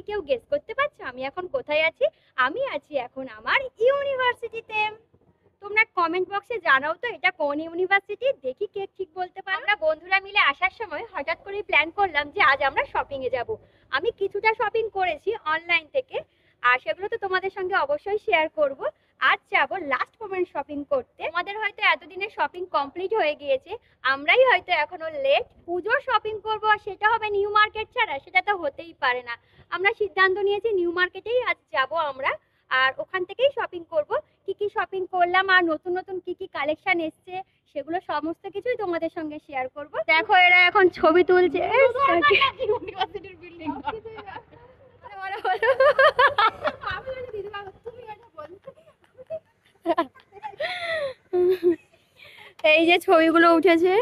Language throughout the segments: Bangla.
কি কেউ গেস করতে পারছো আমি এখন কোথায় আছি? আমি আছি এখন আমার ইউনিভার্সিটিতে। তোমরা কমেন্ট বক্সে জানাও তো এটা কোন ইউনিভার্সিটি, দেখি কে ঠিক বলতে পারে। আমরা বন্ধুরা মিলে আসার সময় হঠাৎ করে প্ল্যান করলাম যে আজ আমরা শপিং এ যাব। আমি কিছুটা শপিং করেছি অনলাইন থেকে, আর সেগুলো তো তোমাদের সঙ্গে অবশ্যই শেয়ার করব। আজ যাবো লাস্ট মোমেন্ট শপিং করতে। আমাদের হয়তো এতদিনের শপিং কমপ্লিট হয়ে গিয়েছে, আমরাই হয়তো এখনো লেট। পুজোর শপিং করব আর সেটা হবে নিউ মার্কেট ছাড়া, সেটা তো হতেই পারে না। আমরা সিদ্ধান্ত নিয়েছি নিউ মার্কেটেই আজ যাব আমরা, আর ওখান থেকেই শপিং করব। কি কি শপিং করলাম আর নতুন নতুন কি কি কালেকশন এসছে সেগুলো সমস্ত কিছুই তোমাদের সঙ্গে শেয়ার করব। দেখো এরা এখন ছবি তুলছে। ইউনিভার্সিটির বিল্ডিং এই যে ছবিগুলো উঠেছে,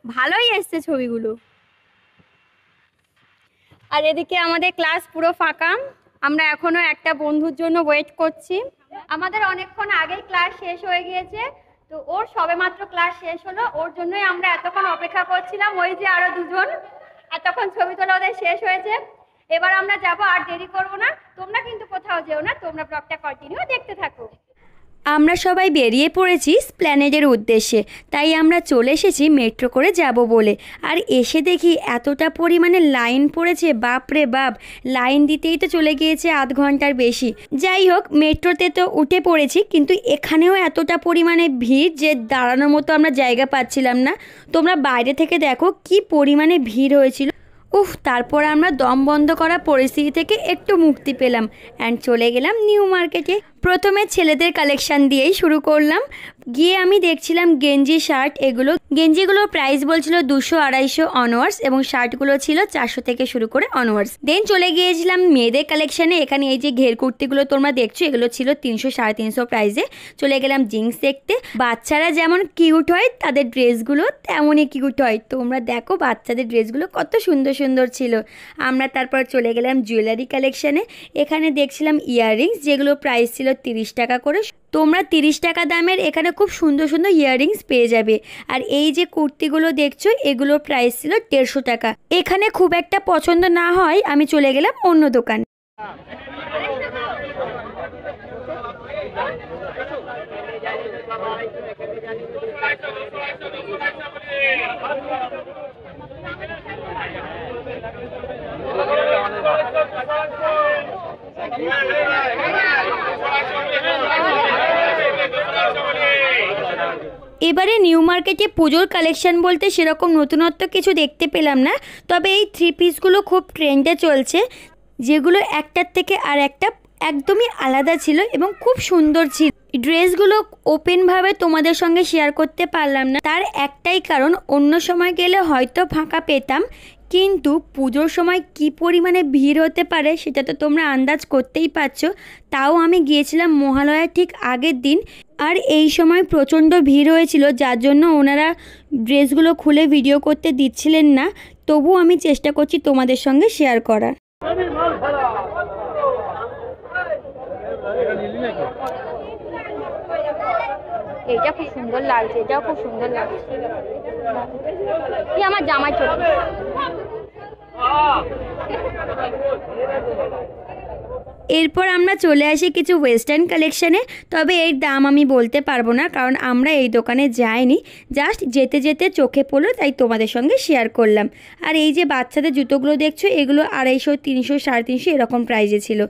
ভালোই এসছে ছবিগুলো। আর এদিকে আমাদের ক্লাস পুরো ফাঁকা, আমরা এখনো একটা বন্ধুর জন্য ওয়েট করছি। আমাদের অনেকক্ষণ আগেই ক্লাস শেষ হয়ে গিয়েছে, তো ওর সবেমাত্র ক্লাস শেষ হলো, ওর জন্যই আমরা এতক্ষণ অপেক্ষা করছিলাম। ওই যে আরো দুজন, এতক্ষণ ছবি তোলা ওদের শেষ হয়েছে। এবার আমরা যাব, আর দেরি করব না। তোমরা কিন্তু কোথাও যেও না, তোমরা ব্লগটা কন্টিনিউ দেখতে থাকো। আমরা সবাই বেরিয়ে পড়েছি স্প্ল্যানেডের উদ্দেশ্যে, তাই আমরা চলে এসেছি মেট্রো করে যাব বলে। আর এসে দেখি এতটা পরিমাণে লাইন পড়েছে, বাপরে বাপ, লাইন দিতেই তো চলে গিয়েছে আধ ঘন্টার বেশি। যাই হোক, মেট্রোতে তো উঠে পড়েছি, কিন্তু এখানেও এতটা পরিমাণে ভিড় যে দাঁড়ানোর মতো আমরা জায়গা পাচ্ছিলাম না। তোমরা বাইরে থেকে দেখো কি পরিমাণে ভিড় হয়েছিল। তারপর আমরা দম বন্ধ করা পরিস্থিতি থেকে একটু মুক্তি পেলাম অ্যান্ড চলে গেলাম নিউ মার্কেটে। প্রথমে ছেলেদের কালেকশন দিয়েই শুরু করলাম। গিয়ে আমি দেখছিলাম গেঞ্জি, শার্ট। গেঞ্জিগুলোর প্রাইস বলছিল 200-250 অনওয়ার্ডস, এবং শার্টগুলো ছিল 400 থেকে শুরু করে অনওয়ার্ডস। দেন চলে গিয়েছিলাম মেয়েদের কালেকশানে। এখানে এই যে ঘের কুর্তিগুলো তোমরা দেখছো, এগুলো ছিল 300-350 প্রাইসে। চলে গেলাম জিন্স দেখতে। বাচ্চারা যেমন কিউট হয়, তাদের ড্রেসগুলো তেমনই কিউট হয়। তোমরা দেখো বাচ্চাদের ড্রেসগুলো কত সুন্দর সুন্দর ছিল। আমরা তারপর চলে গেলাম জুয়েলারি কালেকশানে। এখানে দেখছিলাম ইয়াররিংস, যেগুলো প্রাইস ছিল 30 টাকা করে। তোমরা 30 টাকা দামের এখানে খুব সুন্দর সুন্দর ইয়াররিংস পেয়ে যাবে। আর এই যে কুর্তিগুলো দেখছো, এগুলোর প্রাইস ছিল 150 টাকা। এখানে খুব একটা পছন্দ না হয় আমি চলে গেলাম অন্য দোকানে। এবারে নিউ মার্কেটে পুজোর কালেকশন বলতে সেরকম নতুনত্ব কিছু দেখতে পেলাম না, তবে এই 3 পিসগুলো খুব ট্রেন্ডে চলছে, যেগুলো একটার থেকে আর একটা একদমই আলাদা ছিল এবং খুব সুন্দর ছিল। ড্রেসগুলো ওপেনভাবে তোমাদের সঙ্গে শেয়ার করতে পারলাম না, তার একটাই কারণ, অন্য সময় গেলে হয়তো ফাঁকা পেতাম, কিন্তু পুজোর সময় কি পরিমাণে ভিড় হতে পারে সেটা তো তোমরা আন্দাজ করতেই পারছো। তাও আমি গিয়েছিলাম মহালয়ার ঠিক আগের দিন, আর এই সময় প্রচণ্ড ভিড় হয়েছিল, যার জন্য ওনারা ড্রেসগুলো খুলে ভিডিও করতে দিচ্ছিলেন না। তবু আমি চেষ্টা করছি তোমাদের সঙ্গে শেয়ার করার। এইটা খুব সুন্দর লাগছে, এটাও খুব সুন্দর লাগছে। আমার জামাই ছোট। এরপর আমরা চলে আসি কিছু ওয়েস্টার্ন কালেকশানে, তবে এর দাম আমি বলতে পারবো না, কারণ আমরা এই দোকানে যাইনি, জাস্ট যেতে যেতে চোখে পড়লো তাই তোমাদের সঙ্গে শেয়ার করলাম। আর এই যে বাচ্চাদের জুতোগুলো দেখছো, এগুলো 250, 300, 350 এরকম প্রাইজে ছিল।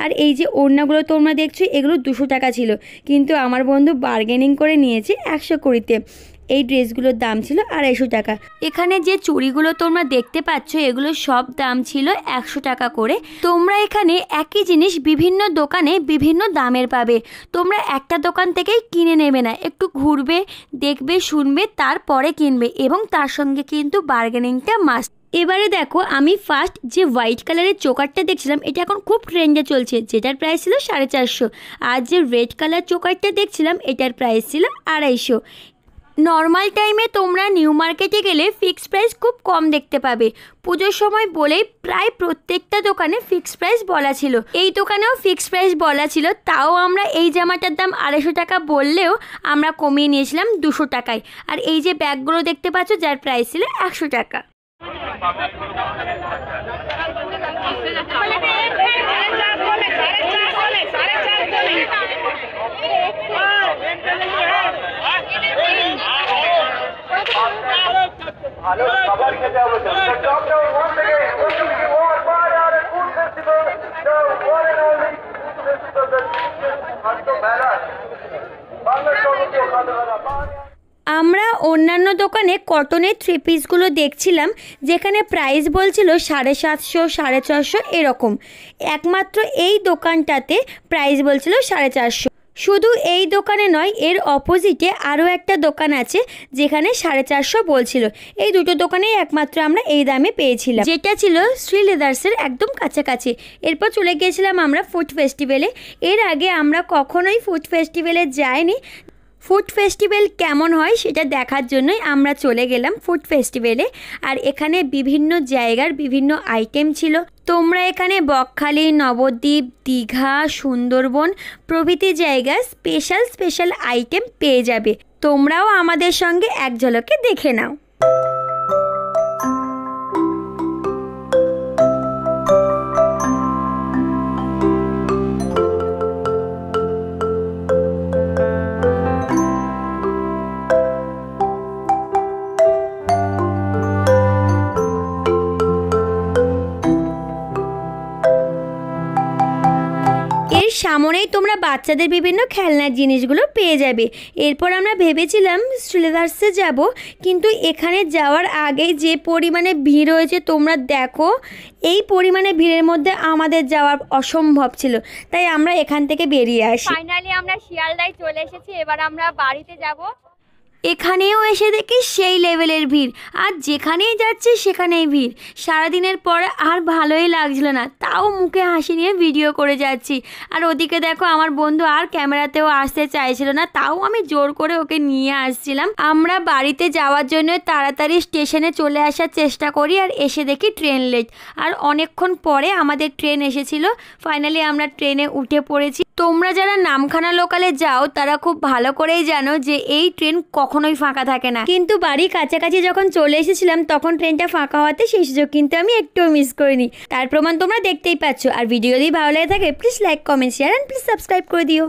আর এই যে ওড়নাগুলো তোমরা দেখছো, এগুলো 200 টাকা ছিল, কিন্তু আমার বন্ধু বার্গেনিং করে নিয়েছে 120-তে। এই ড্রেসগুলোর দাম ছিল 250 টাকা। এখানে যে চুড়িগুলো তোমরা দেখতে পাচ্ছ, এগুলো সব দাম ছিল 100 টাকা করে। তোমরা এখানে একই জিনিস বিভিন্ন দোকানে বিভিন্ন দামের পাবে। তোমরা একটা দোকান থেকেই কিনে নেবে না, একটু ঘুরবে, দেখবে, শুনবে, তারপরে কিনবে, এবং তার সঙ্গে কিন্তু বার্গেনিংটা মাস্ট। এবারে দেখো, আমি ফার্স্ট যে হোয়াইট কালারের চোকারটা দেখছিলাম, এটা এখন খুব ট্রেন্ডে চলছে, যেটার প্রাইস ছিল 450। আর যে রেড কালার চোকারটা দেখছিলাম, এটার প্রাইস ছিল 250। নর্মাল টাইমে তোমরা নিউ মার্কেটে গেলে ফিক্সড প্রাইস খুব কম দেখতে পাবে। পুজোর সময় বলেই প্রায় প্রত্যেকটা দোকানে ফিক্সড প্রাইস বলা ছিল, এই দোকানেও ফিক্সড প্রাইস বলা ছিল। তাও আমরা এই জামাটার দাম 250 টাকা বললেও আমরা কমিয়ে নিয়েছিলাম 200 টাকায়। আর এই যে ব্যাগগুলো দেখতে পাচ্ছ, যার প্রাইস ছিল 100 টাকা। আমরা অন্যান্য দোকানে কটনের 3 পিসগুলো দেখছিলাম, যেখানে প্রাইস বলছিল 750 450 এরকম। একমাত্র এই দোকানটাতে প্রাইস বলছিল 450। শুধু এই দোকানে নয়, এর অপোজিটে আরও একটা দোকান আছে যেখানে 450 বলছিল। এই দুটো দোকানেই একমাত্র আমরা এই দামে পেয়েছিলাম, যেটা ছিল শ্রী লেদার্সের একদম কাছাকাছি। এরপর চলে গিয়েছিলাম আমরা ফুড ফেস্টিভ্যালে। এর আগে আমরা কখনোই ফুড ফেস্টিভ্যালে যাইনি। ফুড ফেস্টিভ্যাল কেমন হয় সেটা দেখার জন্যই আমরা চলে গেলাম ফুড ফেস্টিভ্যালে। আর এখানে বিভিন্ন জায়গার বিভিন্ন আইটেম ছিল। তোমরা এখানে বকখালি, নবদ্বীপ, দীঘা, সুন্দরবন প্রভৃতি জায়গার স্পেশাল আইটেম পেয়ে যাবে। তোমরাও আমাদের সঙ্গে এক ঝলকে দেখে নাও। সামনেই তোমরা বাচ্চাদের বিভিন্ন খেলনার জিনিসগুলো পেয়ে যাবে। এরপর আমরা ভেবেছিলাম শ্রী লেদার্সে যাব, কিন্তু এখানে যাওয়ার আগেই যে পরিমাণে ভিড় হয়েছে তোমরা দেখো। এই পরিমাণে ভিড়ের মধ্যে আমাদের যাওয়া অসম্ভব ছিল, তাই আমরা এখান থেকে বেরিয়ে আসি। ফাইনালি আমরা শিয়ালদায় চলে এসেছি, এবার আমরা বাড়িতে যাব। এখানেও এসে দেখি সেই লেভেলের ভিড়, আর যেখানেই যাচ্ছে সেখানেই ভিড়। সারাদিনের পর আর ভালোই লাগছিল না, তাও মুখে হাসি নিয়ে ভিডিও করে যাচ্ছি। আর ওদিকে দেখো আমার বন্ধু আর ক্যামেরাতেও আসতে চাইছিল না, তাও আমি জোর করে ওকে নিয়ে আসছিলাম। আমরা বাড়িতে যাওয়ার জন্য তাড়াতাড়ি স্টেশনে চলে আসার চেষ্টা করি, আর এসে দেখি ট্রেন লেট। আর অনেকক্ষণ পরে আমাদের ট্রেন এসেছিল। ফাইনালি আমরা ট্রেনে উঠে পড়েছি। তোমরা যারা নামখানা লোকালে যাও তারা খুব ভালো করেই জানো যে এই ট্রেন কখনোই ফাঁকা থাকে না, কিন্তু বাড়ির কাছাকাছি যখন চলে এসেছিলাম তখন ট্রেনটা ফাঁকা হওয়াতে সেই সুযোগ কিন্তু আমি একটুও মিস করিনি। তার প্রমাণ তোমরা দেখতেই পাচ্ছ। আর ভিডিও যদি ভালো লেগে থাকে please like, comment, share and please subscribe করে দিও।